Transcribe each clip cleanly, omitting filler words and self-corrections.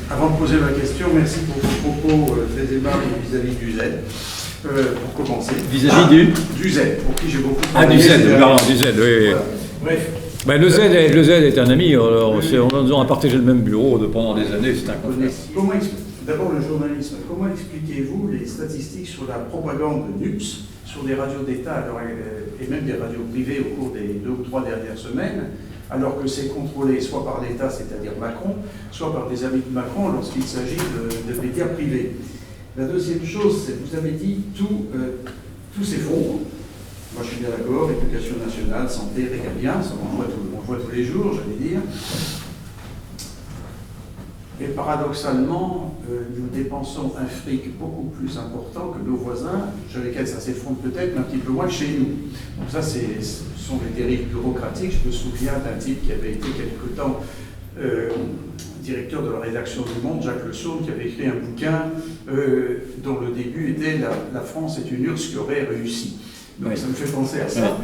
Avant de poser ma question, merci pour vos propos très aimables vis-à-vis du Z. Pour commencer. Vis-à-vis du Z, pour qui j'ai beaucoup travaillé. Du Z, oui. Voilà. Bref. Ben, le Z est un ami, on a partagé le même bureau pendant des années, c'est un confrère. D'abord le journalisme, comment expliquez-vous les statistiques sur la propagande de NUPS sur des radios d'État et même des radios privées au cours des 2 ou 3 dernières semaines, alors que c'est contrôlé soit par l'État, c'est-à-dire Macron, soit par des amis de Macron lorsqu'il s'agit de médias privés. La deuxième chose, c'est que vous avez dit tout s'effondre. Moi je suis bien d'accord, éducation nationale, santé, régalien, ça on voit tous les jours, j'allais dire. Et paradoxalement, nous dépensons un fric beaucoup plus important que nos voisins, chez lesquels ça s'effondre peut-être, mais un petit peu moins que chez nous. Donc ça, ce sont les dérives bureaucratiques. Je me souviens d'un type qui avait été quelque temps directeur de la rédaction du Monde, Jacques Le Saulne, qui avait écrit un bouquin dont le début était « La France est une URSS qui aurait réussi ». Donc ça me fait penser à ça.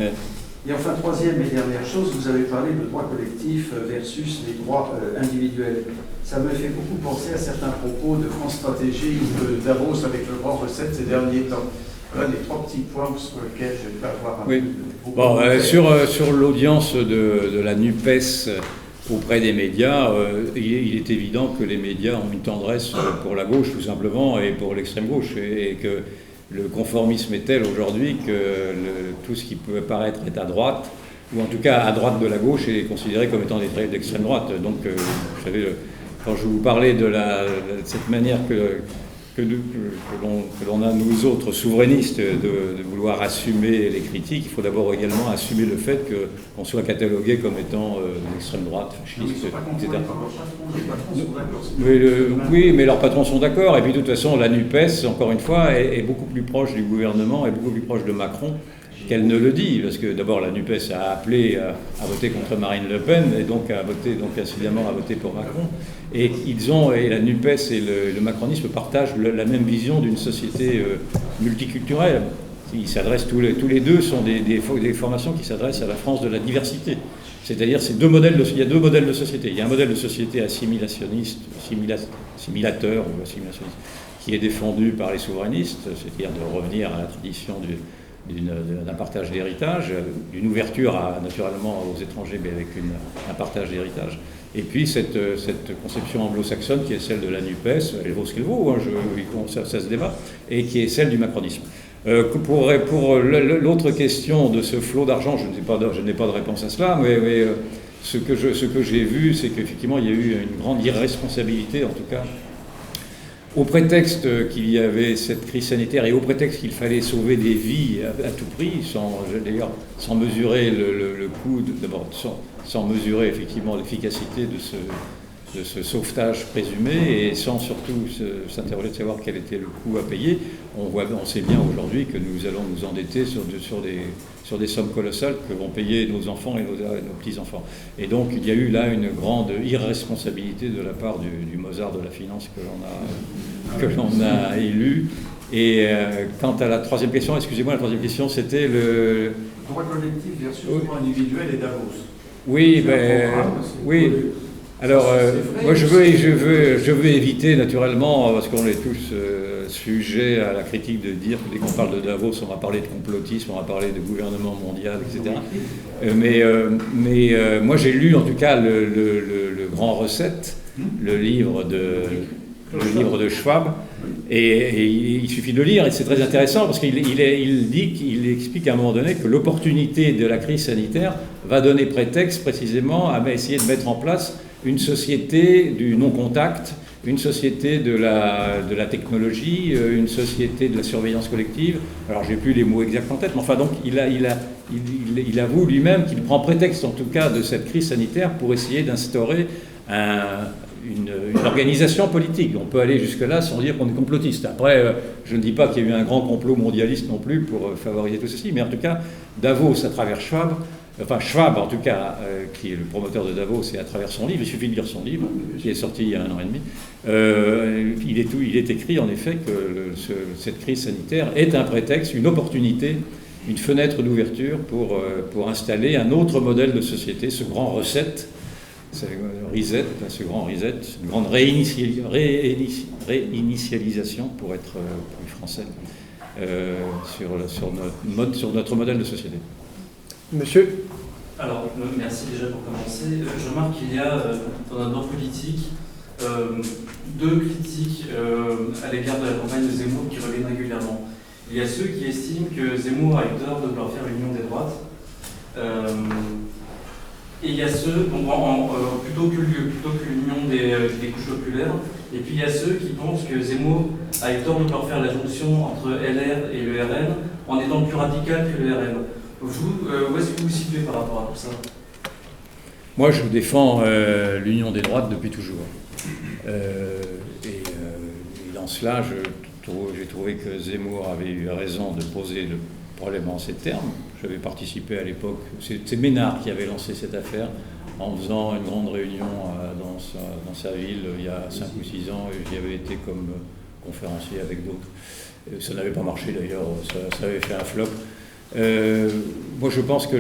Et enfin, troisième et dernière chose, vous avez parlé de droit collectif versus les droits individuels. Ça me fait beaucoup penser à certains propos de France Stratégie ou de Davos avec le grand recette ces derniers temps. Voilà les 3 petits points sur lesquels je vais avoir un peu de... Bon, sur l'audience de la NUPES auprès des médias, il est évident que les médias ont une tendresse pour la gauche, tout simplement, et pour l'extrême gauche, et que le conformisme est tel aujourd'hui que tout ce qui peut paraître être à droite, ou en tout cas à droite de la gauche, est considéré comme étant d'extrême droite. Donc, vous savez, quand je vous parlais de cette manière que l'on a, nous autres souverainistes, de vouloir assumer les critiques, il faut d'abord également assumer le fait qu'on soit catalogué comme étant d'extrême droite, fasciste, etc. Oui, mais leurs patrons sont d'accord, et puis de toute façon, la NUPES, encore une fois, est beaucoup plus proche du gouvernement, est beaucoup plus proche de Macron qu'elle ne le dit, parce que d'abord la NUPES a appelé à voter contre Marine Le Pen, et donc évidemment à voter pour Macron, et la NUPES et le macronisme partagent la même vision d'une société multiculturelle. Ils s'adressent tous les deux sont des formations qui s'adressent à la France de la diversité. C'est-à-dire il y a 2 modèles de société. Il y a un modèle de société assimilationniste, assimilateur ou assimilationniste, qui est défendu par les souverainistes, c'est-à-dire de revenir à la tradition d'un partage d'héritage, d'une ouverture naturellement aux étrangers, mais avec un partage d'héritage. Et puis cette conception anglo-saxonne qui est celle de la NUPES, elle vaut ce qu'elle vaut, ça se débat, et qui est celle du macronisme. Pour l'autre question de ce flot d'argent, je n'ai pas de réponse à cela, mais ce que j'ai vu, c'est qu'effectivement il y a eu une grande irresponsabilité, en tout cas, au prétexte qu'il y avait cette crise sanitaire et au prétexte qu'il fallait sauver des vies à tout prix, sans mesurer le coût, d'abord sans mesurer effectivement l'efficacité de ce sauvetage présumé et sans surtout s'interroger de savoir quel était le coût à payer, on sait bien aujourd'hui que nous allons nous endetter sur des sommes colossales que vont payer nos enfants et nos petits-enfants. Et donc il y a eu là une grande irresponsabilité de la part du Mozart de la finance que l'on a élu. Et quant à la troisième question, excusez-moi, la troisième question, c'était le... Droit collectif versus droit individuel et Davos. Oui, oui. Alors, moi je veux éviter naturellement, parce qu'on est tous sujets à la critique de dire que dès qu'on parle de Davos, on va parler de complotisme, on va parler de gouvernement mondial, etc. Mais moi j'ai lu en tout cas le Grand Recette, le livre de Schwab, et il suffit de lire, et c'est très intéressant parce qu'il explique à un moment donné que l'opportunité de la crise sanitaire va donner prétexte précisément à essayer de mettre en place une société du non-contact, une société de la technologie, une société de la surveillance collective. Alors j'ai plus les mots exacts en tête, mais enfin donc il avoue lui-même qu'il prend prétexte en tout cas de cette crise sanitaire pour essayer d'instaurer une organisation politique. On peut aller jusque-là sans dire qu'on est complotiste. Après, je ne dis pas qu'il y a eu un grand complot mondialiste non plus pour favoriser tout ceci, mais en tout cas, Davos, à travers Schwab, en tout cas, qui est le promoteur de Davos, et à travers son livre, il suffit de lire son livre, qui est sorti il y a 1 an et demi, il est écrit en effet que cette crise sanitaire est un prétexte, une opportunité, une fenêtre d'ouverture pour installer un autre modèle de société, ce grand recette c'est reset, ce grand reset, une grande réinitialisation, pour être plus français, sur notre modèle de société. Monsieur ? Alors, merci déjà pour commencer. Je remarque qu'il y a dans notre bord politique deux critiques à l'égard de la campagne de Zemmour qui reviennent régulièrement. Il y a ceux qui estiment que Zemmour a eu tort de vouloir faire l'union des droites. Et il y a ceux, donc plutôt que l'union des couches populaires, et puis il y a ceux qui pensent que Zemmour a eu tort de vouloir faire la jonction entre LR et le RN en étant plus radical que le RN. Vous, où est-ce que vous vous situez par rapport à tout ça ? Moi, je défends l'union des droites depuis toujours. Et dans cela, j'ai trouvé que Zemmour avait eu raison de poser le problème en ces termes. J'avais participé à l'époque, c'est Ménard qui avait lancé cette affaire en faisant une grande réunion dans sa ville il y a 5 ou 6 ans, et j'y avais été comme conférencier avec d'autres. Ça n'avait pas marché d'ailleurs, ça avait fait un flop. Moi je pense que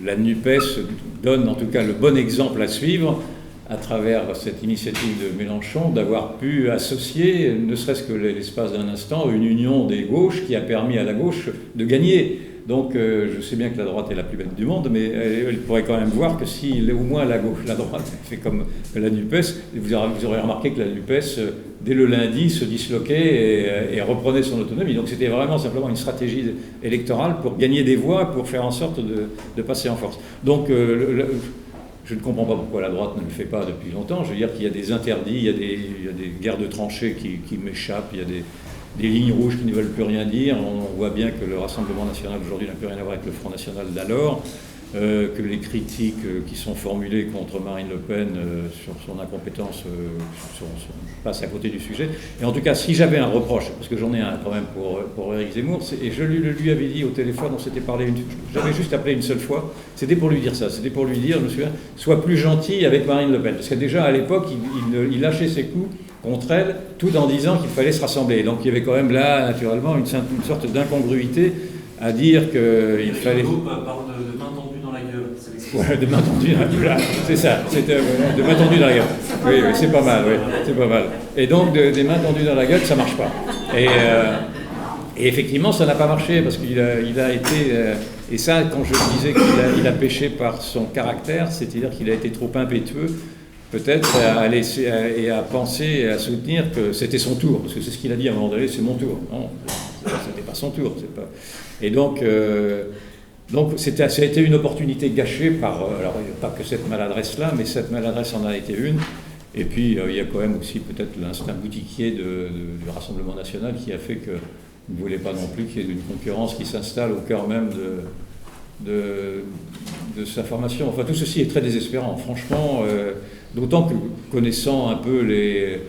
la NUPES donne en tout cas le bon exemple à suivre à travers cette initiative de Mélenchon d'avoir pu associer, ne serait-ce que l'espace d'un instant, une union des gauches qui a permis à la gauche de gagner. Donc je sais bien que la droite est la plus belle du monde, mais elle pourrait quand même voir que si au moins la droite fait comme la NUPES, vous aurez remarqué que la NUPES, dès le lundi, se disloquait et reprenait son autonomie. Donc c'était vraiment simplement une stratégie électorale pour gagner des voix, pour faire en sorte de passer en force. Donc je ne comprends pas pourquoi la droite ne le fait pas depuis longtemps. Je veux dire qu'il y a des interdits, il y a des guerres de tranchées qui m'échappent, il y a des lignes rouges qui ne veulent plus rien dire. On voit bien que le Rassemblement national aujourd'hui n'a plus rien à voir avec le Front national d'alors, que les critiques qui sont formulées contre Marine Le Pen sur son incompétence passent à côté du sujet. Et en tout cas, si j'avais un reproche, parce que j'en ai un quand même pour Éric Zemmour, et je lui avais dit au téléphone, on s'était parlé, j'avais juste appelé une seule fois, c'était pour lui dire ça, c'était pour lui dire, je me souviens, sois plus gentil avec Marine Le Pen. Parce que déjà à l'époque, il lâchait ses coups contre elle, tout en disant qu'il fallait se rassembler. Donc il y avait quand même là, naturellement, une sorte d'incongruité à dire qu'il fallait... parle de main tendue dans la gueule, c'est l'expression. Ouais, de main tendue dans la gueule, c'est ça, de main tendue dans la gueule. Oui, c'est pas mal, oui, c'est pas mal. Et donc des mains tendues dans la gueule, ça marche pas. Et effectivement, ça n'a pas marché, parce qu'il a été... et ça, quand je disais qu'il a péché par son caractère, c'est-à-dire qu'il a été trop impétueux, peut-être à laisser et à penser et à soutenir que c'était son tour, parce que c'est ce qu'il a dit à un moment donné, c'est mon tour. Non, c'était pas son tour. Et donc ça a été une opportunité gâchée par, alors pas que cette maladresse-là, mais cette maladresse en a été une. Et puis il y a quand même aussi peut-être l'instinct boutiquier du Rassemblement national qui a fait que ne voulait pas non plus qu'il y ait une concurrence qui s'installe au cœur même de sa formation. Enfin, tout ceci est très désespérant, franchement, d'autant que connaissant un peu le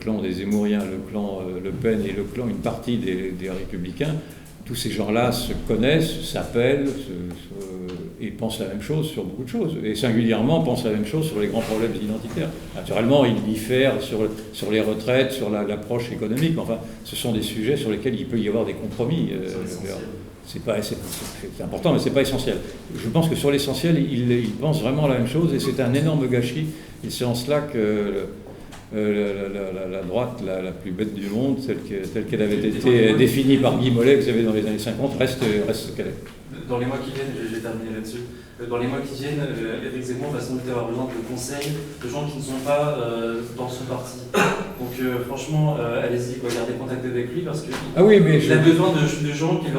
clan des Zemmouriens, le clan Le Pen et une partie des Républicains, tous ces gens-là se connaissent, s'appellent et pensent la même chose sur beaucoup de choses, et singulièrement pensent la même chose sur les grands problèmes identitaires. Naturellement, ils diffèrent sur les retraites, sur l'approche économique, mais enfin, ce sont des sujets sur lesquels il peut y avoir des compromis. C'est important, mais ce n'est pas essentiel. Je pense que sur l'essentiel, ils pensent vraiment la même chose, et c'est un énorme gâchis, et c'est en cela que la droite la plus bête du monde, telle qu'elle avait été définie par Guy Mollet, que vous avez dans les années 50, reste ce qu'elle est. Dans les mois qui viennent, j'ai terminé là-dessus, dans les mois qui viennent, Éric Zemmour va sans doute avoir besoin de conseils de gens qui ne sont pas dans son parti. Donc franchement, allez-y, gardez contact avec lui, parce qu'il a besoin de gens qui le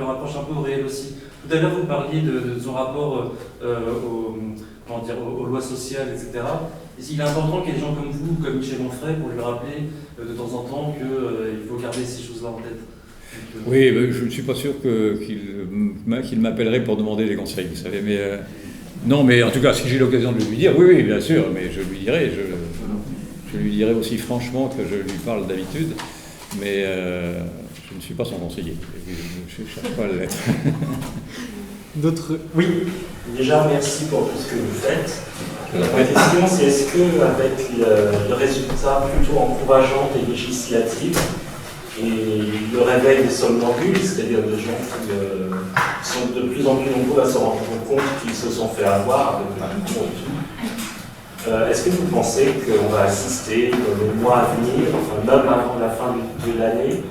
rapprochent un peu au réel aussi. Tout à l'heure, vous parliez de son rapport aux lois sociales, etc. Il est important qu'il y ait des gens comme vous, comme Michel Onfray, pour lui rappeler de temps en temps qu'il faut garder ces choses-là en tête. Oui, je ne suis pas sûr qu'il m'appellerait pour demander des conseils, vous savez, mais non, mais en tout cas, si j'ai l'occasion de lui dire, oui, bien sûr, mais je lui dirai aussi franchement que je lui parle d'habitude, mais je ne suis pas son conseiller, je ne cherche pas à l'être. D'autres? Oui. Déjà, merci pour tout ce que vous faites. Ma question, c'est est-ce qu'avec le résultat plutôt encourageant des législatives et le réveil des somnambules, c'est-à-dire de gens qui sont de plus en plus nombreux à se rendre compte qu'ils se sont fait avoir avec le Macron et tout. Est-ce que vous pensez qu'on va assister dans les mois à venir, enfin même avant la fin de l'année,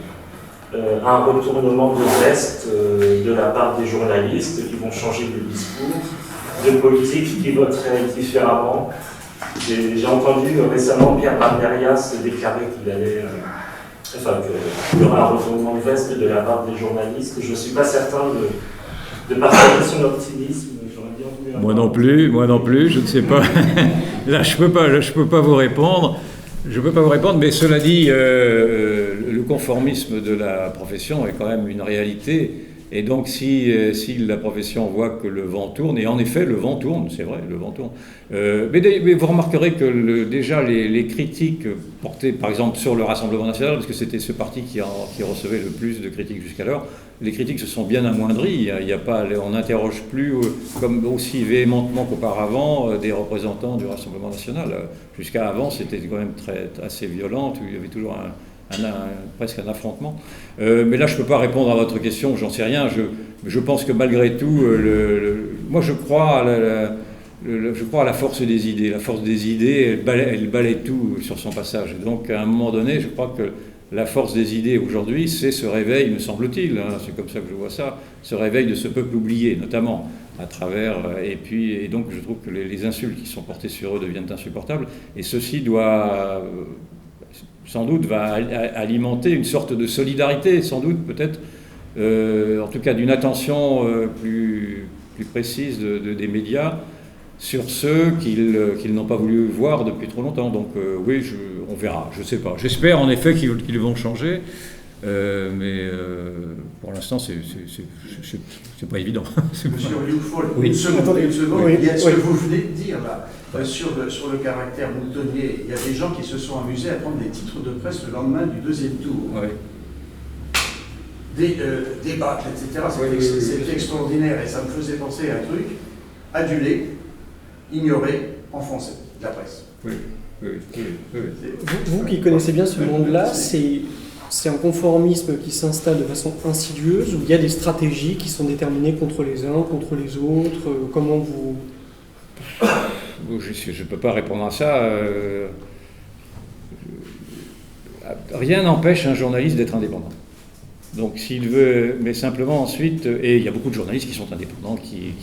à un retournement de veste de la part des journalistes qui vont changer de discours, de politique qui voteraient différemment? J'ai entendu récemment Pierre Barberias déclarer qu'il allait, qu'il y aura un retournement de veste de la part des journalistes. Je ne suis pas certain de partager son optimisme. Moi non plus, je ne sais pas. Là, je peux pas vous répondre. Je peux pas vous répondre, mais cela dit, le conformisme de la profession est quand même une réalité. Et donc, si la profession voit que le vent tourne, et en effet, le vent tourne, c'est vrai, le vent tourne. Mais vous remarquerez que déjà les critiques portées, par exemple, sur le Rassemblement national, parce que c'était ce parti qui recevait le plus de critiques jusqu'alors, les critiques se sont bien amoindries. On n'interroge plus comme aussi véhémentement qu'auparavant des représentants du Rassemblement national. Jusqu'à avant, c'était quand même assez violent, il y avait toujours presque un affrontement. Mais là, je ne peux pas répondre à votre question, j'en sais rien. Je pense que malgré tout, moi je crois à la force des idées. La force des idées, elle balaie tout sur son passage. Et donc, à un moment donné, je crois que la force des idées aujourd'hui, c'est ce réveil, me semble-t-il, c'est comme ça que je vois ça, ce réveil de ce peuple oublié, notamment à travers... Et donc, je trouve que les insultes qui sont portées sur eux deviennent insupportables. Et ceci doit... sans doute va alimenter une sorte de solidarité, sans doute peut-être, en tout cas d'une attention plus précise des médias sur ceux qu'ils n'ont pas voulu voir depuis trop longtemps. Donc oui, on verra, je ne sais pas. J'espère en effet qu'ils vont changer, mais pour l'instant, c'est pas évident. Monsieur Rioufol, oui. une seconde, oui. Il y a ce que vous venez de dire là, sur le caractère moutonnier. Il y a des gens qui se sont amusés à prendre des titres de presse le lendemain du deuxième tour. Oui. Débattre, etc. C'était extraordinaire et ça me faisait penser à un truc adulé, ignoré en français, de la presse. Oui. Vous qui connaissez bien ce monde-là, c'est un conformisme qui s'installe de façon insidieuse, où il y a des stratégies qui sont déterminées contre les uns, contre les autres. Comment vous... Je ne peux pas répondre à ça. Rien n'empêche un journaliste d'être indépendant. Donc s'il veut, mais simplement ensuite, et il y a beaucoup de journalistes qui sont indépendants, qui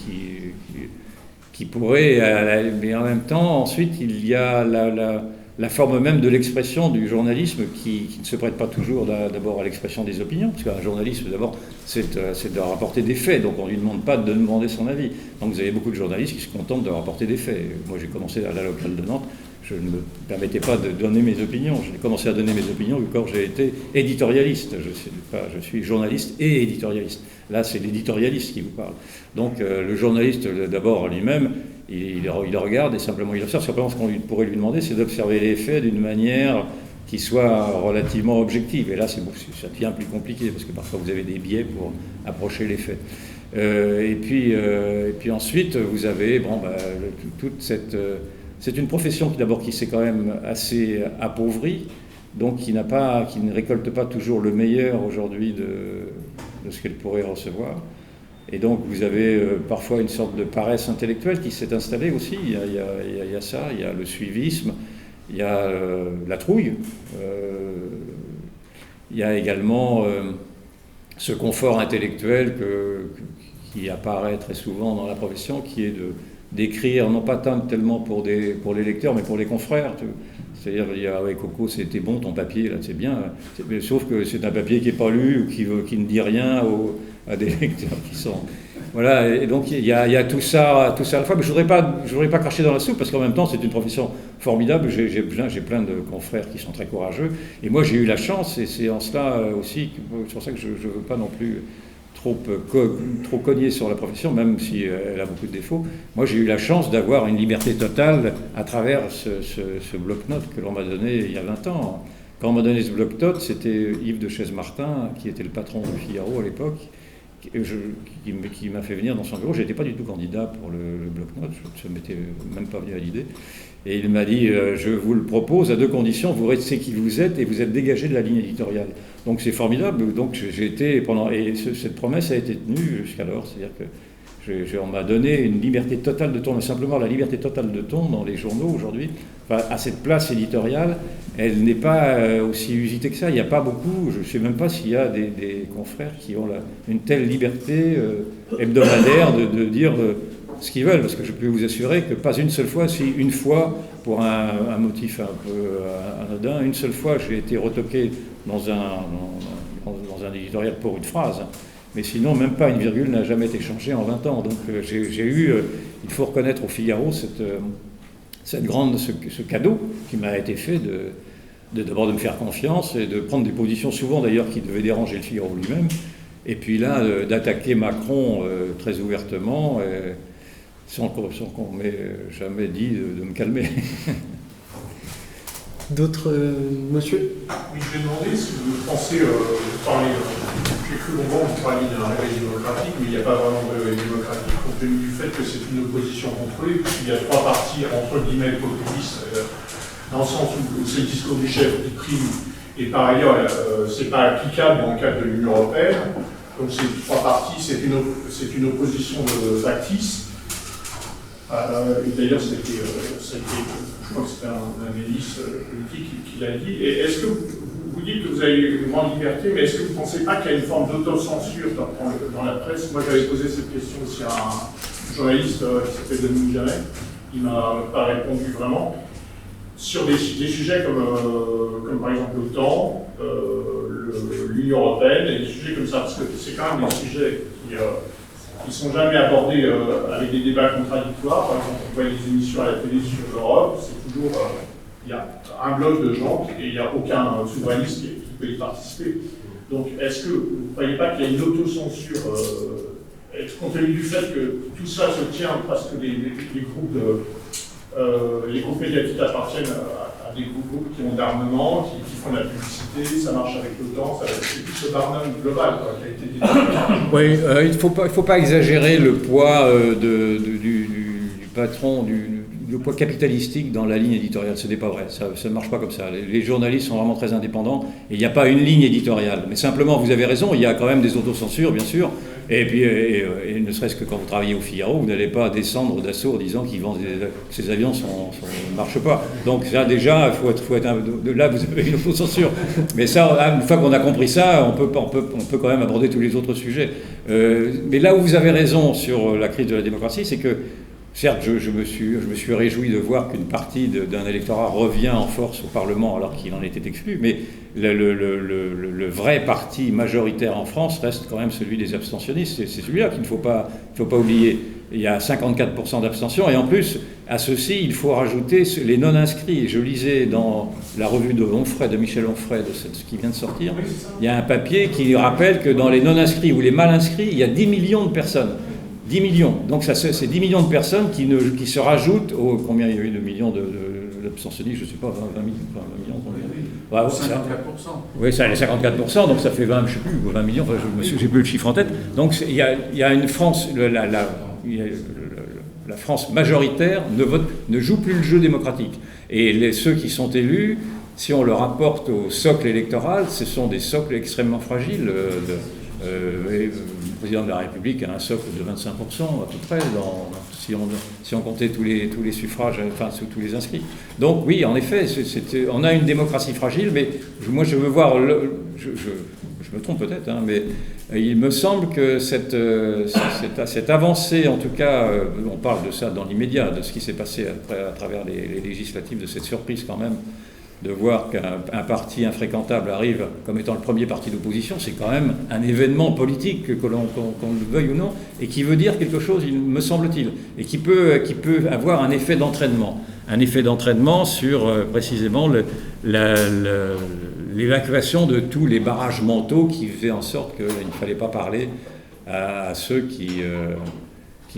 pourraient, mais en même temps, ensuite, il y a la forme même de l'expression du journalisme qui ne se prête pas toujours d'abord à l'expression des opinions, parce qu'un journaliste, d'abord, c'est de rapporter des faits, donc on ne lui demande pas de demander son avis. Donc vous avez beaucoup de journalistes qui se contentent de rapporter des faits. Moi, j'ai commencé à la locale de Nantes, je ne me permettais pas de donner mes opinions. J'ai commencé à donner mes opinions quand j'ai été éditorialiste. Je suis journaliste et éditorialiste. Là, c'est l'éditorialiste qui vous parle. Donc le journaliste, d'abord lui-même, il regarde et simplement il observe. Simplement, ce qu'on pourrait lui demander, c'est d'observer les faits d'une manière qui soit relativement objective. Et là, ça devient plus compliqué, parce que parfois vous avez des biais pour approcher les faits. Et puis ensuite, vous avez toute cette... c'est une profession qui s'est quand même assez appauvrie, donc qui ne récolte pas toujours le meilleur aujourd'hui de ce qu'elle pourrait recevoir. Et donc vous avez parfois une sorte de paresse intellectuelle qui s'est installée aussi. Il y a ça, il y a le suivisme, il y a la trouille, il y a également ce confort intellectuel qui apparaît très souvent dans la profession, qui est d'écrire, non pas tellement pour les lecteurs, mais pour les confrères. C'est-à-dire, il y a avec Coco, c'était bon ton papier, là, c'est bien. Sauf que c'est un papier qui n'est pas lu, ou qui ne dit rien à des lecteurs qui sont... Voilà, et donc il y a tout ça à la fois. Mais je voudrais pas cracher dans la soupe, parce qu'en même temps, c'est une profession formidable. J'ai plein de confrères qui sont très courageux. Et moi, j'ai eu la chance, et c'est en cela aussi, c'est pour ça que je ne veux pas non plus trop cogner sur la profession, même si elle a beaucoup de défauts. Moi, j'ai eu la chance d'avoir une liberté totale à travers ce bloc-notes que l'on m'a donné il y a 20 ans. Quand on m'a donné ce bloc-notes, c'était Yves de Chaise-Martin, qui était le patron de Figaro à l'époque, qui m'a fait venir dans son bureau. Je n'étais pas du tout candidat pour le bloc-notes, ça ne m'était même pas venu à l'idée. Et il m'a dit, je vous le propose à deux conditions, vous restez qui vous êtes et vous êtes dégagé de la ligne éditoriale. Donc c'est formidable. Donc j'ai été et cette promesse a été tenue jusqu'alors. C'est-à-dire que on m'a donné une liberté totale de ton, mais simplement la liberté totale de ton dans les journaux aujourd'hui. Enfin, à cette place éditoriale, elle n'est pas aussi usitée que ça. Il n'y a pas beaucoup, je ne sais même pas s'il y a des confrères qui ont une telle liberté hebdomadaire de dire ce qu'ils veulent, parce que je peux vous assurer que pas une seule fois, si une fois, pour un motif un peu anodin, une seule fois j'ai été retoqué dans un éditorial pour une phrase, mais sinon même pas une virgule n'a jamais été changée en 20 ans. Donc j'ai eu, il faut reconnaître au Figaro ce cadeau qui m'a été fait d'abord de me faire confiance et de prendre des positions souvent d'ailleurs qui devaient déranger le Figaro lui-même, et puis là d'attaquer Macron très ouvertement sans qu'on m'ait jamais dit de me calmer. D'autres, monsieur? Oui, je vais demander si vous pensez, j'ai cru comprendre que vous parliez d'un réveil démocratique, mais il n'y a pas vraiment de réveil démocratique compte tenu du fait que c'est une opposition contrôlée, puisqu'il y a trois partis entre guillemets populistes, dans le sens où c'est le discours du chef qui prime, et par ailleurs, c'est pas applicable dans le cadre de l'Union européenne. Donc ces trois partis, c'est une opposition factice. Et d'ailleurs, je crois que c'était un analyste politique qui l'a dit. Et est-ce que vous dites que vous avez une grande liberté, mais est-ce que vous ne pensez pas qu'il y a une forme d'autocensure dans la presse? Moi, j'avais posé cette question aussi à un journaliste qui s'appelle Dominique Jamet. Il ne m'a pas répondu vraiment. Sur des sujets comme par exemple l'OTAN, l'Union européenne, et des sujets comme ça, parce que c'est quand même des sujets qui ne sont jamais abordés avec des débats contradictoires. Par exemple, on voit les émissions à la télé sur l'Europe, c'est toujours, il y a un bloc de gens et il n'y a aucun souverainiste qui peut y participer. Donc, est-ce que vous ne croyez pas qu'il y a une autocensure, compte tenu du fait que tout ça se tient parce que les groupes médiatiques appartiennent à des groupes qui ont d'armement, qui font de la publicité, ça marche avec l'OTAN, c'est tout ce barnum global qui a été dit. Oui, il ne faut pas exagérer le poids du patron, le poids capitalistique dans la ligne éditoriale. Ce n'est pas vrai, ça ne marche pas comme ça. Les journalistes sont vraiment très indépendants et il n'y a pas une ligne éditoriale. Mais simplement, vous avez raison, il y a quand même des autocensures, bien sûr. Et puis, et ne serait-ce que quand vous travaillez au Figaro, vous n'allez pas descendre d'assaut en disant que ces avions ne marchent pas. Donc ça, déjà, il faut être là, vous avez une autocensure. Mais ça, une fois qu'on a compris ça, on peut quand même aborder tous les autres sujets. Mais là où vous avez raison sur la crise de la démocratie, c'est que certes, je me suis réjoui de voir qu'une partie d'un électorat revient en force au Parlement alors qu'il en était exclu, mais le vrai parti majoritaire en France reste quand même celui des abstentionnistes. C'est celui-là qu'il ne faut pas oublier. Il y a 54% d'abstention, et en plus, à ceci, il faut rajouter les non-inscrits. Je lisais dans la revue de Michel Onfray, de ce qui vient de sortir, il y a un papier qui rappelle que dans les non-inscrits ou les mal-inscrits, il y a 10 millions de personnes. 10 millions. Donc c'est 10 millions de personnes qui se rajoutent aux... Combien il y a eu de millions d'abstentionnistes? Je ne sais pas, 20 millions combien? Ouais, 54%. Oui, ça, les 54%, donc ça fait 20, je ne sais plus, 20 millions, enfin, j'ai plus le chiffre en tête. Donc il y a une France, la France majoritaire ne joue plus le jeu démocratique. Et ceux qui sont élus, si on leur apporte au socle électoral, ce sont des socles extrêmement fragiles. Le président de la République a un socle de 25% à peu près, si on comptait tous les suffrages, enfin tous les inscrits. Donc oui, en effet, on a une démocratie fragile, mais moi je veux voir, je me trompe peut-être, hein, mais il me semble que cette avancée, en tout cas, on parle de ça dans l'immédiat, de ce qui s'est passé à travers les législatives, de cette surprise quand même, de voir qu'un parti infréquentable arrive comme étant le premier parti d'opposition, c'est quand même un événement politique, qu'on le veuille ou non, et qui veut dire quelque chose, il me semble-t-il, et qui peut avoir un effet d'entraînement sur précisément l'évacuation de tous les barrages mentaux qui faisaient en sorte qu'il ne fallait pas parler à ceux qui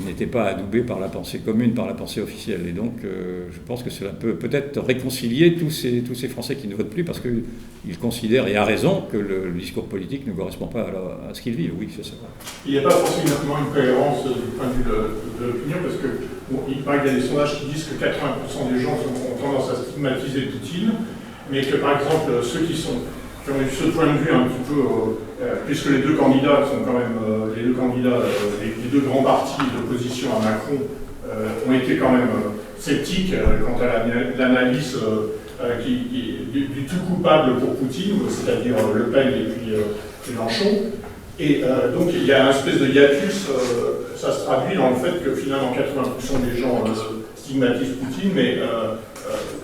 n'étaient pas adoubés par la pensée commune, par la pensée officielle. Et donc, je pense que cela peut peut-être réconcilier tous ces Français qui ne votent plus parce qu'ils considèrent, et à raison, que le discours politique ne correspond pas à ce qu'ils vivent. Oui, c'est ça. Il n'y a pas forcément une cohérence du point de vue de l'opinion, parce qu'il paraît qu'il y a des sondages qui disent que 80% des gens ont tendance à stigmatiser Poutine, mais que, par exemple, ceux qui sont qui ont eu ce point de vue un petit peu, puisque les deux candidats sont quand même, les deux grands partis d'opposition à Macron ont été quand même sceptiques quant à l'analyse du tout coupable pour Poutine, c'est-à-dire Le Pen et puis Mélenchon. Et donc il y a une espèce de hiatus, ça se traduit dans le fait que finalement 80% des gens stigmatisent Poutine, mais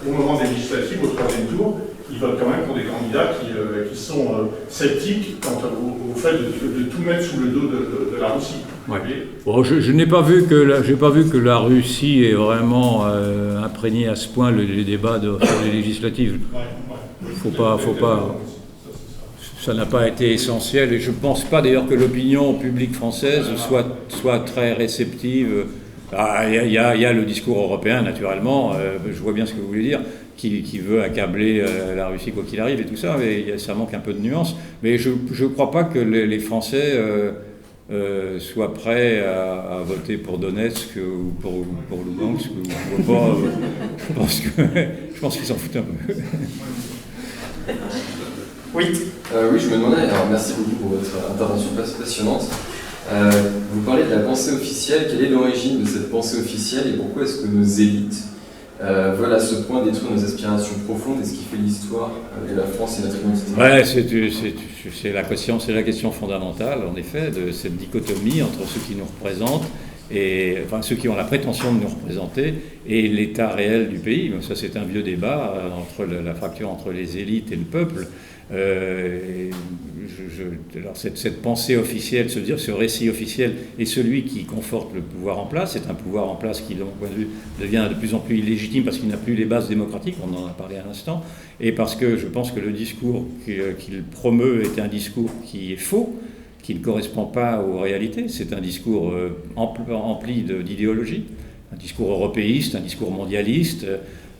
au moment des législatives, au troisième tour, ils votent quand même pour des candidats qui sont sceptiques quant au fait de tout mettre sous le dos de la Russie. Ouais. Bon, je n'ai pas vu que la Russie ait vraiment imprégné à ce point les débats sur les législatives. Faut pas. Ça n'a pas été essentiel et je ne pense pas d'ailleurs que l'opinion publique française soit très réceptive. Il y a le discours européen, naturellement, je vois bien ce que vous voulez dire, qui veut accabler la Russie quoi qu'il arrive et tout ça, mais ça manque un peu de nuance. Mais je ne crois pas que les Français soient prêts à voter pour Donetsk ou pour Lugansk. Je pense qu'ils s'en foutent un peu. Oui. Oui, je me demandais, alors merci beaucoup pour votre intervention passionnante. Vous parlez de la pensée officielle, quelle est l'origine de cette pensée officielle et pourquoi est-ce que nos élites veulent à ce point détruire nos aspirations profondes et ce qui fait l'histoire de la France et notre identité? Ouais, c'est la question fondamentale, en effet, de cette dichotomie entre ceux qui nous représentent, ceux qui ont la prétention de nous représenter, et l'état réel du pays. Ça, c'est un vieux débat entre la fracture entre les élites et le peuple. Alors cette pensée officielle, ce récit officiel est celui qui conforte le pouvoir en place. C'est un pouvoir en place qui, de mon point de vue, devient de plus en plus illégitime parce qu'il n'a plus les bases démocratiques, on en a parlé à l'instant, et parce que je pense que le discours qu'il promeut est un discours qui est faux, qui ne correspond pas aux réalités. C'est un discours empli d'idéologie, un discours européiste, un discours mondialiste,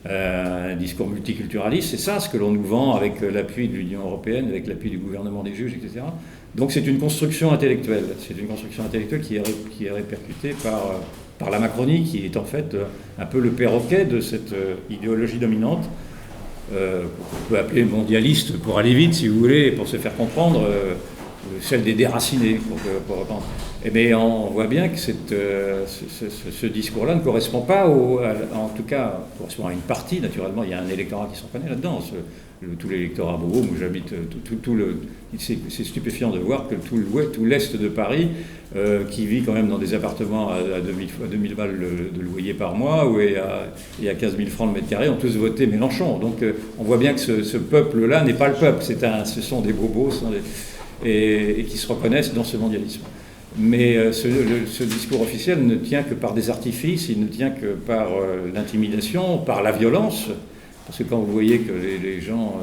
un discours multiculturaliste. C'est ça ce que l'on nous vend avec l'appui de l'Union européenne, avec l'appui du gouvernement des juges, etc. Donc c'est une construction intellectuelle. C'est une construction intellectuelle qui est répercutée par la Macronie, qui est en fait un peu le perroquet de cette idéologie dominante, qu'on peut appeler mondialiste pour aller vite, si vous voulez, et pour se faire comprendre, celle des déracinés, pour reprendre. Eh bien, on voit bien que ce discours-là ne correspond pas, en tout cas, correspond à une partie, naturellement, il y a un électorat qui s'en connaît là-dedans, tout l'électorat Beauvau, où j'habite, c'est stupéfiant de voir que tout l'est de Paris, qui vit quand même dans des appartements à 2000 balles de loyer par mois, où il y a 15 000 francs le mètre carré, ont tous voté Mélenchon. Donc on voit bien que ce peuple-là n'est pas le peuple, ce sont des bobos, et qui se reconnaissent dans ce mondialisme. Mais ce discours officiel ne tient que par des artifices, il ne tient que par l'intimidation, par la violence, parce que quand vous voyez que les gens,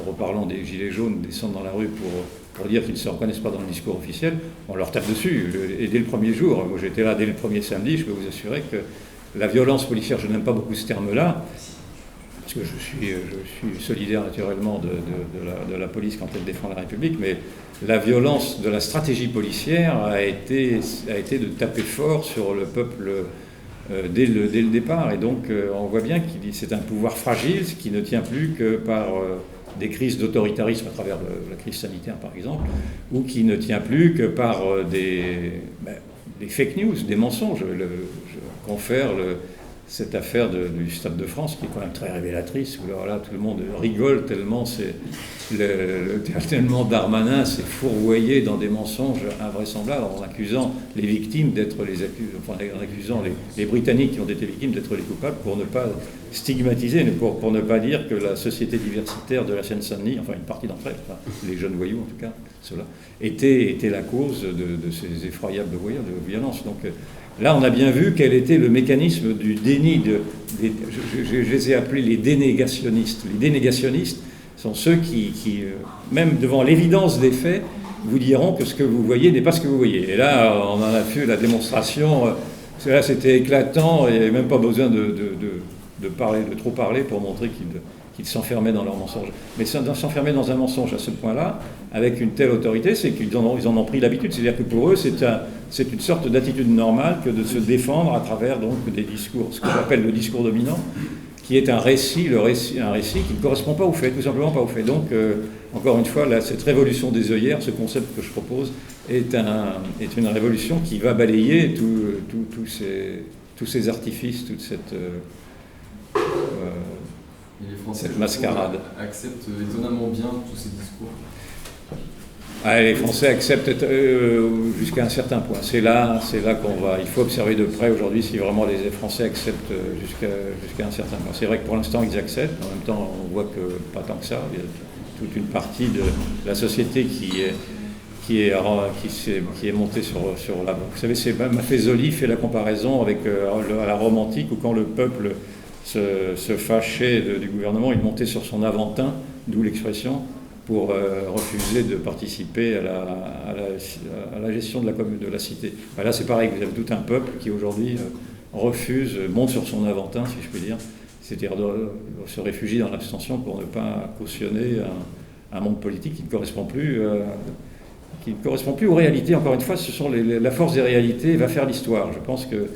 reparlant des gilets jaunes, descendent dans la rue pour dire qu'ils ne se reconnaissent pas dans le discours officiel, on leur tape dessus, et dès le premier jour. Moi j'étais là dès le premier samedi, je peux vous assurer que la violence policière, je n'aime pas beaucoup ce terme-là, parce que je suis solidaire naturellement de la police quand elle défend la République, mais la violence de la stratégie policière a été de taper fort sur le peuple dès le départ. Et donc on voit bien que c'est un pouvoir fragile qui ne tient plus que par des crises d'autoritarisme à travers la crise sanitaire par exemple, ou qui ne tient plus que par des fake news, des mensonges. Je confère cette affaire du Stade de France qui est quand même très révélatrice, où alors là tout le monde rigole tellement tellement Darmanin s'est fourvoyé dans des mensonges invraisemblables en accusant les victimes d'être en accusant les Britanniques qui ont été victimes d'être les coupables, pour ne pas stigmatiser, pour ne pas dire que la société diversitaire de la Seine-Saint-Denis, enfin une partie d'entre elles, les jeunes voyous en tout cas, ceux-là, était la cause de ces effroyables de violences. Donc là, on a bien vu quel était le mécanisme du déni. Je les ai appelés les dénégationnistes. Les dénégationnistes sont ceux qui même devant l'évidence des faits, vous diront que ce que vous voyez n'est pas ce que vous voyez. Et là, on en a fait la démonstration. Là, c'était éclatant, et il n'y avait même pas besoin de trop parler pour montrer qu'ils s'enfermaient dans leur mensonge. Mais s'enfermer dans un mensonge à ce point-là, avec une telle autorité, c'est qu'ils en ont pris l'habitude. C'est-à-dire que pour eux, c'est une sorte d'attitude normale que de se défendre à travers donc des discours, ce que j'appelle le discours dominant, qui est un récit qui ne correspond pas aux faits, tout simplement pas aux faits. Donc, encore une fois, là, cette révolution des œillères, ce concept que je propose, est une révolution qui va balayer tous ces artifices, toute cette Et les Français, cette mascarade. Acceptent étonnamment bien tous ces discours. Les Français acceptent jusqu'à un certain point. C'est là qu'on va. Il faut observer de près aujourd'hui si vraiment les Français acceptent jusqu'à un certain point. C'est vrai que pour l'instant ils acceptent. En même temps, on voit que pas tant que ça. Il y a toute une partie de la société qui est montée sur la. Vous savez, Maffezoli fait la comparaison avec à la Rome antique où quand le peuple se fâchait du gouvernement, il montait sur son aventin, d'où l'expression, pour refuser de participer à la gestion de la cité. Là, c'est pareil, vous avez tout un peuple qui aujourd'hui monte sur son aventin, si je puis dire, c'est-à-dire se réfugie dans l'abstention pour ne pas cautionner un monde politique qui ne correspond plus aux réalités. Encore une fois, la force des réalités va faire l'histoire. Je pense que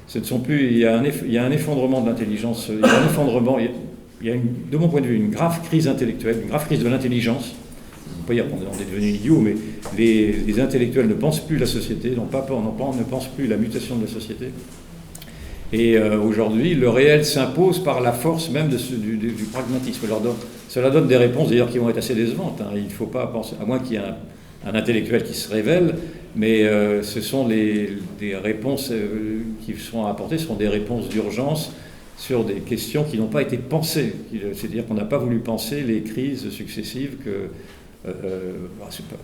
ce ne sont plus. Il y a un effondrement de l'intelligence. Il y a de mon point de vue, une grave crise intellectuelle, une grave crise de l'intelligence. On peut pas dire qu'on est devenu idiot, mais les intellectuels ne pensent plus la société, ne pensent plus la mutation de la société. Et aujourd'hui, le réel s'impose par la force même du pragmatisme. Cela donne des réponses d'ailleurs qui vont être assez décevantes. Il ne faut pas penser, à moins qu'il y ait un intellectuel qui se révèle, mais ce sont des réponses qui seront apportées, ce seront des réponses d'urgence sur des questions qui n'ont pas été pensées. C'est-à-dire qu'on n'a pas voulu penser les crises successives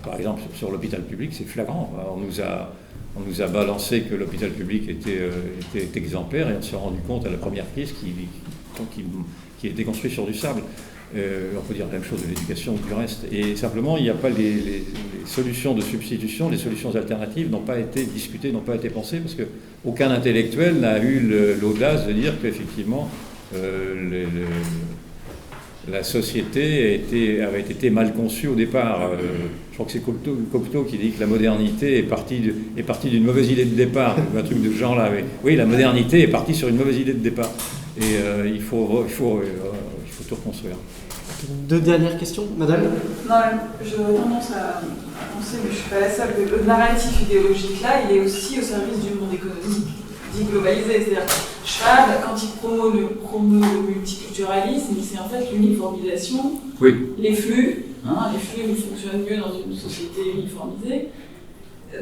par exemple, sur l'hôpital public, c'est flagrant. On nous a balancé que l'hôpital public était exemplaire et on s'est rendu compte à la première crise qui était construit sur du sable. On peut dire la même chose de l'éducation ou du reste. Et simplement, il n'y a pas les solutions de substitution, les solutions alternatives n'ont pas été discutées, n'ont pas été pensées, parce qu'aucun intellectuel n'a eu l'audace de dire qu'effectivement, la société avait été mal conçue au départ. Je crois que c'est Cocteau qui dit que la modernité est partie d'une mauvaise idée de départ, un truc de ce genre-là. Oui, la modernité est partie sur une mauvaise idée de départ. Et il faut tout reconstruire. Deux dernières questions, madame. Non, j'aurais tendance à penser, mais je ne suis pas la seule, que le narratif idéologique-là, il est aussi au service du monde économique, dit globalisé. C'est-à-dire, Schwab, quand il promeut le multiculturalisme, c'est en fait l'uniformisation, les flux fonctionnent mieux dans une société uniformisée.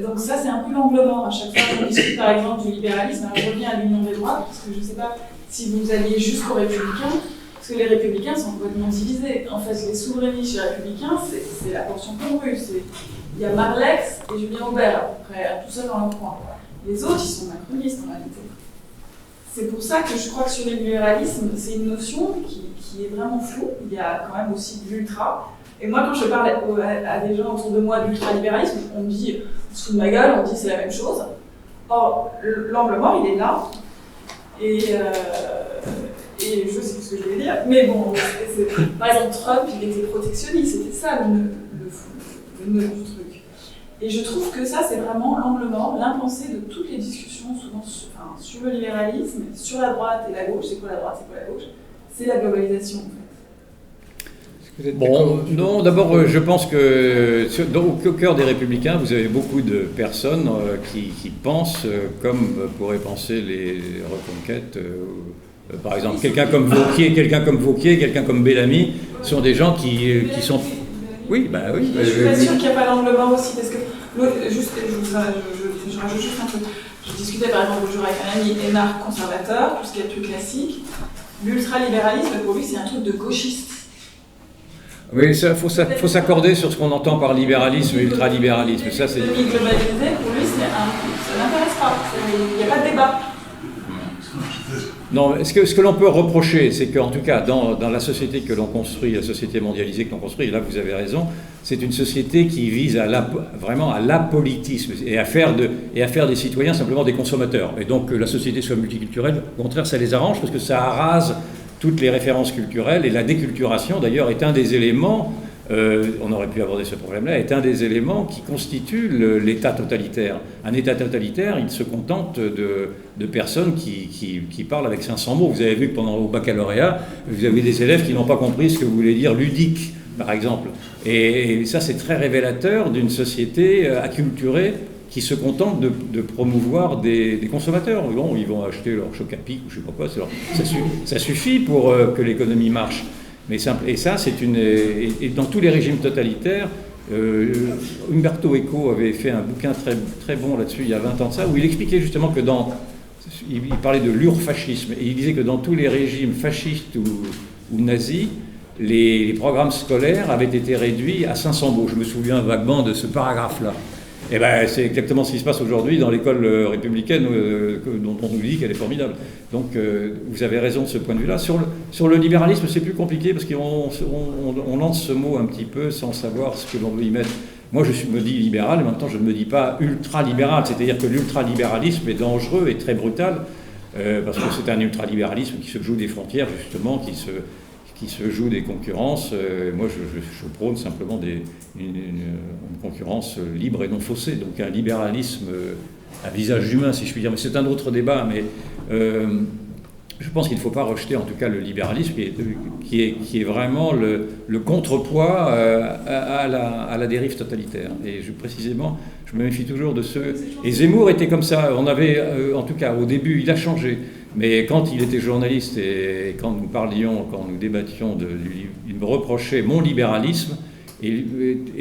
Donc ça, c'est un peu l'angle mort à chaque fois qu'on discute par exemple du libéralisme. Alors je reviens à l'union des droits, parce que je ne sais pas si vous alliez jusqu'aux républicains, parce que les républicains sont complètement divisés. En fait, les souverainistes chez les républicains, c'est la portion congrue. Il y a Marlex et Julien Aubert, à peu près, tout seul dans leur coin. Les autres, ils sont macronistes en réalité. C'est pour ça que je crois que sur le libéralisme, c'est une notion qui est vraiment floue. Il y a quand même aussi de l'ultra. Et moi, quand je parle à des gens autour de moi d'ultralibéralisme, on me dit, on se fout de ma gueule, on me dit c'est la même chose. Or, l'angle mort, il est là. Et je sais plus ce que je voulais dire, mais bon, par exemple, Trump, il était protectionniste, c'était ça le nœud du truc. Et je trouve que ça, c'est vraiment l'angle mort, l'impensé de toutes les discussions, souvent sur le libéralisme, sur la droite et la gauche. C'est quoi la droite, c'est quoi la gauche? C'est la globalisation, en fait. Bon, non, d'abord, je pense que au cœur des Républicains, vous avez beaucoup de personnes qui pensent comme pourraient penser les reconquêtes. Par exemple, quelqu'un comme Wauquiez, quelqu'un comme Bellamy, sont des gens qui sont... Oui, bah oui. Je suis pas sûre qu'il n'y a pas l'angle mort aussi, parce que je rajoute juste un truc. Je discutais par exemple aujourd'hui avec un ami énarque conservateur, tout ce qui est plus classique. L'ultralibéralisme, pour lui, c'est un truc de gauchiste. Oui, il faut s'accorder sur ce qu'on entend par libéralisme et ultralibéralisme. Ça, c'est... L'économie globalisée, pour lui, ça n'intéresse pas. Il n'y a pas de débat. Non, ce que l'on peut reprocher, c'est qu'en tout cas, dans la société que l'on construit, la société mondialisée que l'on construit, et là vous avez raison, c'est une société qui vise vraiment à l'apolitisme et à faire des citoyens simplement des consommateurs. Et donc que la société soit multiculturelle, au contraire, ça les arrange parce que ça arrase toutes les références culturelles, et la déculturation d'ailleurs est un des éléments on aurait pu aborder ce problème-là, est un des éléments qui constituent l'État totalitaire. Un État totalitaire, il se contente de personnes qui parlent avec 500 mots. Vous avez vu que au baccalauréat, vous avez des élèves qui n'ont pas compris ce que voulait dire ludique, par exemple. Et ça, c'est très révélateur d'une société acculturée qui se contente de promouvoir des consommateurs. Bon, ils vont acheter leur choc à pic ou je ne sais pas quoi, ça suffit pour que l'économie marche. Mais simple. Et ça, et dans tous les régimes totalitaires, Umberto Eco avait fait un bouquin très, très bon là-dessus il y a 20 ans de ça, où il expliquait justement que il parlait de l'urfascisme, et il disait que dans tous les régimes fascistes ou nazis, les programmes scolaires avaient été réduits à 500 mots. Je me souviens vaguement de ce paragraphe-là. Et ben, c'est exactement ce qui se passe aujourd'hui dans l'école républicaine dont on nous dit qu'elle est formidable. Donc vous avez raison de ce point de vue-là. Sur le libéralisme, c'est plus compliqué parce qu'on lance ce mot un petit peu sans savoir ce que l'on veut y mettre. Moi, me dis libéral, mais en même temps, je ne me dis pas ultralibéral. C'est-à-dire que l'ultralibéralisme est dangereux et très brutal parce que c'est un ultralibéralisme qui se joue des frontières, justement, qui se joue des concurrences. Moi, je prône simplement une concurrence libre et non faussée. Donc un libéralisme à visage humain, si je puis dire. Mais c'est un autre débat. Mais je pense qu'il ne faut pas rejeter, en tout cas, le libéralisme, qui est vraiment le contrepoids à la dérive totalitaire. Et précisément, je me méfie toujours de ceux... Et Zemmour était comme ça. On avait, en tout cas, au début, il a changé. Mais quand il était journaliste et quand nous débattions, il me reprochait mon libéralisme et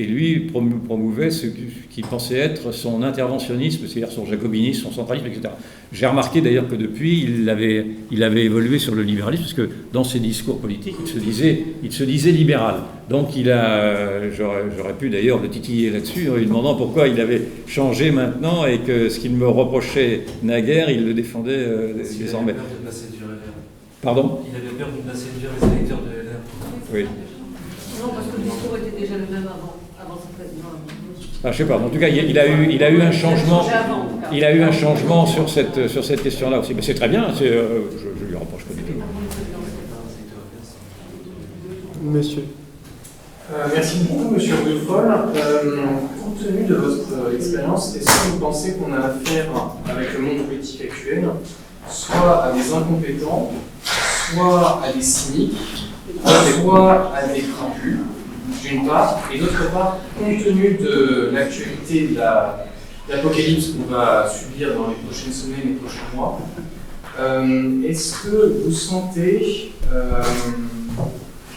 lui promouvait ce qu'il pensait être son interventionnisme, c'est-à-dire son jacobinisme, son centralisme, etc. J'ai remarqué d'ailleurs que depuis, il avait évolué sur le libéralisme, parce que dans ses discours politiques, il se disait libéral. Donc j'aurais pu d'ailleurs le titiller là-dessus, en lui demandant pourquoi il avait changé maintenant et que ce qu'il me reprochait naguère, il le défendait désormais. Il avait peur de passer du LR. Pardon ? Il avait peur de passer du les électeurs de LR. Oui. Non, parce que le discours était déjà le même avant son président. Ah, je sais pas. En tout cas, il a eu un changement. Il a eu un changement sur cette question-là aussi. Mais c'est très bien. Je lui reproche pas du tout. Monsieur. Merci beaucoup, Monsieur Ruffol. Compte tenu de votre expérience, est-ce que vous pensez qu'on a affaire avec le monde politique actuel, soit à des incompétents, soit à des cyniques, soit à des trabus, d'une part, et d'autre part, compte tenu de l'actualité de l'apocalypse qu'on va subir dans les prochaines semaines et les prochains mois, est-ce que vous sentez,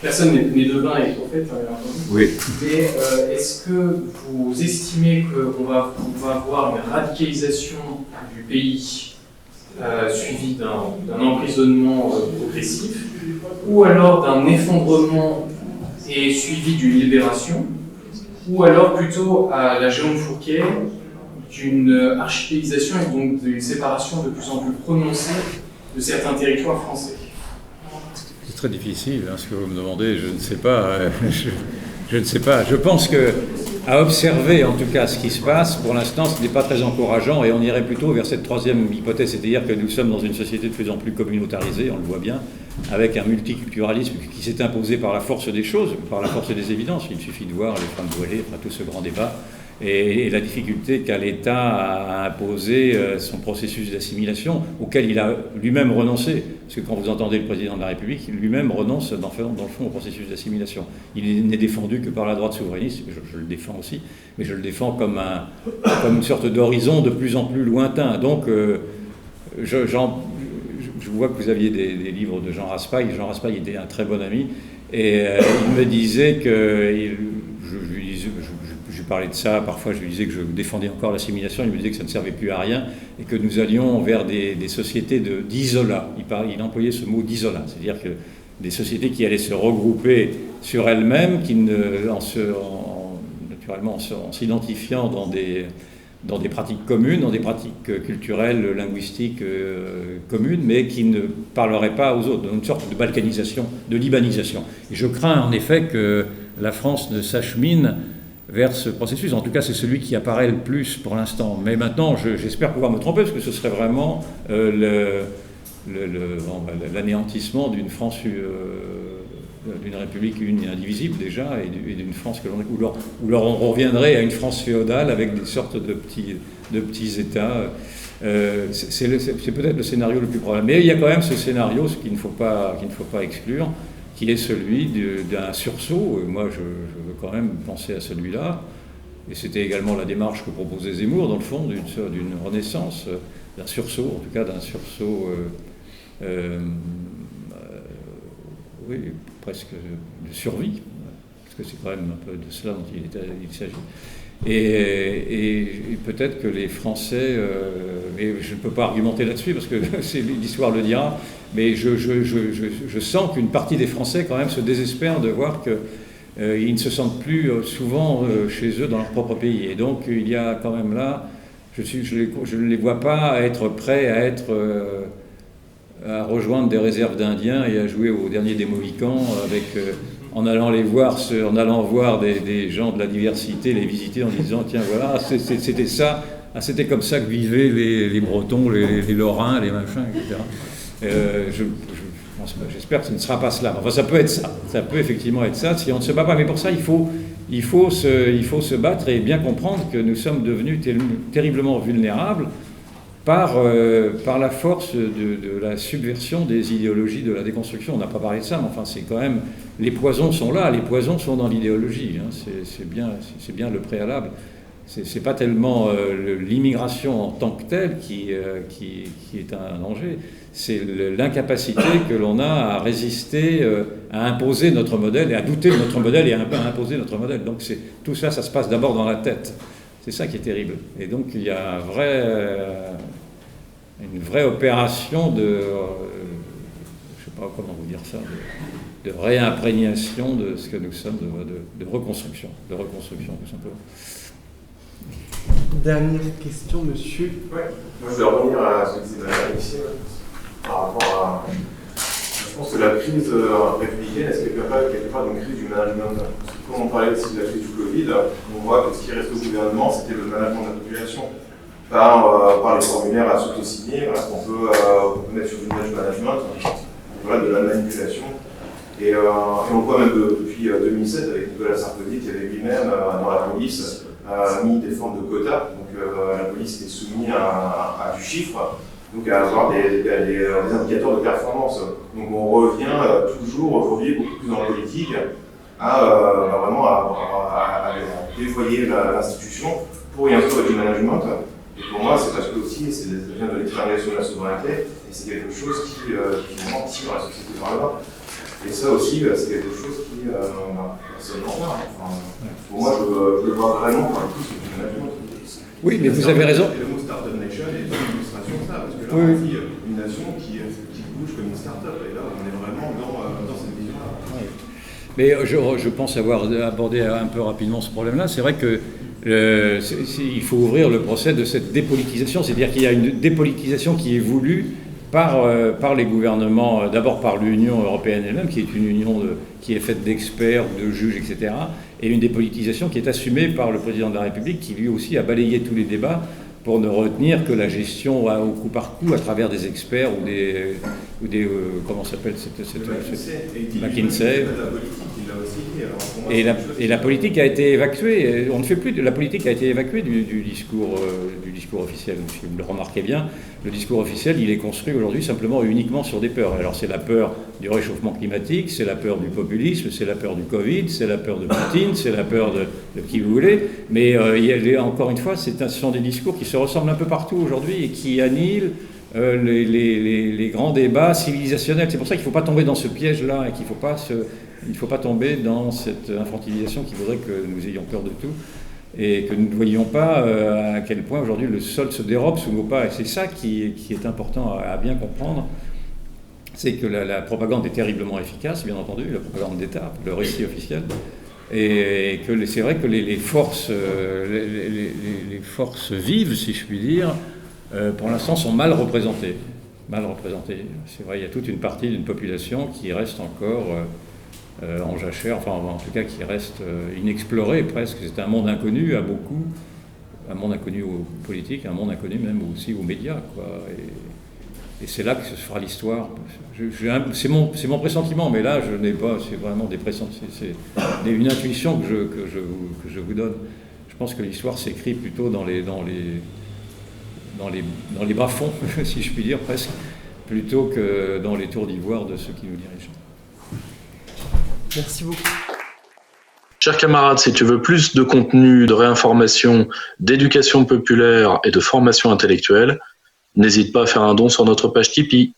personne n'est devin et prophète, oui. Mais est-ce que vous estimez qu'on va avoir une radicalisation du pays suivie d'un emprisonnement progressif, ou alors d'un effondrement et suivi d'une libération, ou alors plutôt à la Jérôme Fourquet d'une archipélisation et donc d'une séparation de plus en plus prononcée de certains territoires français? C'est très difficile, ce que vous me demandez, je ne sais pas. Je ne sais pas. Je pense que, à observer en tout cas ce qui se passe, pour l'instant, ce n'est pas très encourageant et on irait plutôt vers cette troisième hypothèse, c'est-à-dire que nous sommes dans une société de plus en plus communautarisée, on le voit bien, avec un multiculturalisme qui s'est imposé par la force des choses, par la force des évidences. Il suffit de voir les femmes voilées, enfin, tout ce grand débat, et la difficulté qu'a l'État à imposer son processus d'assimilation, auquel il a lui-même renoncé. Parce que quand vous entendez le président de la République, il lui-même renonce dans le fond au processus d'assimilation. Il n'est défendu que par la droite souverainiste, je le défends aussi, mais je le défends comme une sorte d'horizon de plus en plus lointain. Donc, je vois que vous aviez des livres de Jean Raspail. Jean Raspail était un très bon ami, et il me disait que... Je lui parlais de ça, parfois je lui disais que je défendais encore l'assimilation, il me disait que ça ne servait plus à rien et que nous allions vers des sociétés d'isolat. Il employait ce mot d'isolat, c'est-à-dire que des sociétés qui allaient se regrouper sur elles-mêmes, naturellement en s'identifiant dans des pratiques communes, dans des pratiques culturelles, linguistiques communes, mais qui ne parleraient pas aux autres, dans une sorte de balkanisation, de libanisation. Et je crains en effet que la France ne s'achemine vers ce processus. En tout cas, c'est celui qui apparaît le plus pour l'instant. Mais maintenant, j'espère pouvoir me tromper, parce que ce serait vraiment l'anéantissement d'une France d'une République une et indivisible déjà, et d'une France que l'on où on reviendrait à une France féodale avec des sortes de petits États. C'est peut-être le scénario le plus probable. Mais il y a quand même ce scénario, ce qu'il ne faut pas exclure, qui est celui d'un sursaut. Moi, je veux quand même penser à celui-là. Et c'était également la démarche que proposait Zemmour, dans le fond, d'une renaissance, d'un sursaut, en tout cas d'un sursaut, oui, presque de survie, parce que c'est quand même un peu de cela dont il s'agit. Et peut-être que les Français, et je ne peux pas argumenter là-dessus parce que l'histoire le dira, mais je sens qu'une partie des Français quand même se désespèrent de voir qu'ils ne se sentent plus souvent chez eux dans leur propre pays. Et donc il y a quand même là, je ne les vois pas être prêts à rejoindre des réserves d'Indiens et à jouer au dernier des Mohicans en allant voir des gens de la diversité, les visiter en disant tiens voilà, c'était ça, c'était comme ça que vivaient les Bretons, les Lorrains, les machins, etc. J'espère que ce ne sera pas cela. Enfin, ça peut être ça. Ça peut effectivement être ça si on ne se bat pas. Mais pour ça, il faut se battre et bien comprendre que nous sommes devenus terriblement vulnérables par la force de la subversion des idéologies de la déconstruction. On n'a pas parlé de ça, mais enfin, c'est quand même... Les poisons sont là, les poisons sont dans l'idéologie. Hein. C'est bien le préalable. C'est pas tellement l'immigration en tant que telle qui est un danger, c'est l'incapacité que l'on a à résister, à imposer notre modèle, et à douter de notre modèle et à imposer notre modèle. Donc tout ça, ça se passe d'abord dans la tête. C'est ça qui est terrible. Et donc il y a une vraie opération je ne sais pas comment vous dire ça, de réimprégnation de ce que nous sommes, de reconstruction tout simplement. Dernière question, monsieur. Ouais, moi je vais revenir à ce que disait Alexis par rapport à. Je pense que la crise républicaine, est-ce qu'elle ne vient pas quelque part d'une crise du management? Parce que quand on parlait aussi de la crise du Covid, on voit que ce qui reste au gouvernement, c'était le management de la population par les formulaires à s'auto-signer, voilà, qu'on peut mettre sur du management, voilà, de la manipulation. Et on voit même depuis 2007 avec Nicolas Sarkozy qui avait lui-même dans la police mis des formes de quotas, donc la police était soumise à du chiffre, donc à avoir des indicateurs de performance. Donc on revient toujours aujourd'hui beaucoup plus dans la politique vraiment à dévoyer l'institution pour y inclure du management. Et pour moi, c'est parce que aussi, ça vient de l'externalisation de la souveraineté, et c'est quelque chose qui vraiment tire la société vers le bas. Et ça aussi, c'est quelque chose qui personne n'en parle. Enfin, pour moi, je le vois vraiment par le coup, c'est du management. Oui, mais vous avez raison. Le mot Startup Nation est une illustration de ça, parce que là, on dit une nation qui bouge comme une start-up, et là, on est vraiment dans cette vision-là. Oui. Mais je pense avoir abordé un peu rapidement ce problème-là. C'est vrai que il faut ouvrir le procès de cette dépolitisation, c'est-à-dire qu'il y a une dépolitisation qui est voulue par les gouvernements, d'abord par l'Union européenne elle-même, qui est une union qui est faite d'experts, de juges, etc., et une dépolitisation qui est assumée par le président de la République, qui lui aussi a balayé tous les débats pour ne retenir que la gestion au coup par coup à travers des experts ou des comment s'appelle McKinsey. Et la politique a été évacuée. On ne fait plus de la politique a été évacuée du discours officiel. Si vous le remarquez bien, le discours officiel, il est construit aujourd'hui simplement et uniquement sur des peurs. Alors c'est la peur du réchauffement climatique, c'est la peur du populisme, c'est la peur du Covid, c'est la peur de Poutine, c'est la peur de qui vous voulez. Mais encore une fois, ce sont des discours qui se ressemblent un peu partout aujourd'hui et qui annihilent les grands débats civilisationnels. C'est pour ça qu'il ne faut pas tomber dans ce piège-là et qu'il ne faut pas tomber dans cette infantilisation qui voudrait que nous ayons peur de tout et que nous ne voyions pas à quel point aujourd'hui le sol se dérobe sous nos pas. Et c'est ça qui est important à bien comprendre. C'est que la propagande est terriblement efficace, bien entendu, la propagande d'État, le récit officiel. Et que c'est vrai que les forces vives, si je puis dire, pour l'instant sont mal représentées. C'est vrai, il y a toute une partie d'une population qui reste encore en jachère, enfin en tout cas qui reste inexplorée presque. C'est un monde inconnu à beaucoup, un monde inconnu aux politiques, un monde inconnu même aussi aux médias, quoi. Et c'est là que se fera l'histoire. C'est mon pressentiment, mais là, je n'ai pas, c'est vraiment des pressentiments, c'est une intuition que je vous donne. Je pense que l'histoire s'écrit plutôt dans les bas-fonds, si je puis dire, presque, plutôt que dans les tours d'ivoire de ceux qui nous dirigent. Merci beaucoup. Chers camarades, si tu veux plus de contenu, de réinformation, d'éducation populaire et de formation intellectuelle, n'hésite pas à faire un don sur notre page Tipeee.